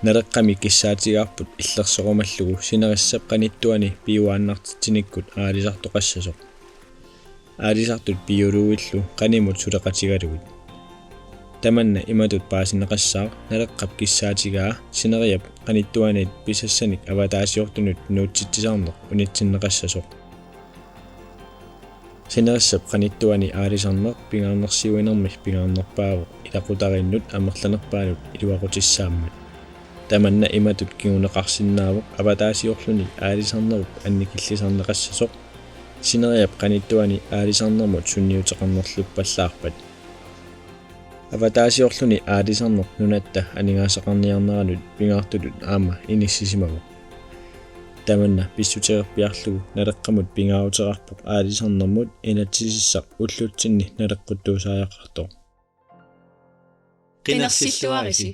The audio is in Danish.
Naleqqami kissaatigaarput illersorumallugu sinerissap qanittuani piuaannartitinikut aalisartoqassasoq. Aalisartut piuluuillu qanimut suleqatigalugut. Tamanna imatut paasineqassaaq naleqqap kissaatigaa sineriap qanittuanit pisassanik avataasiortunut nuutsittisarneq unitsinneqassasoq. Sinerissap qanittuani aalisarneq pingaarnersiuinermis pingaarnerpaavuq ilaqutarinnut amerlanerpaanut iluaqutissaammut. Tamanna imatut kiguneqarsinnaavuq avataasiorlunik aalisarnerup annikillisarneqassasoq. Sineriap qanittuani aalisarnermut sunniuteqarnerluppallaarpat. Avataasiorluni aalisarneq nunatta aningaasaqarniarneranut pingaartulut aama inissisimavaq. Tamanna pissutegerpiarlugu naleqqamut pingaaruteqarpoq aalisarnermut inatsisissaq ullutsinni naleqquttuusaajaqartoq. Qinersilluarisi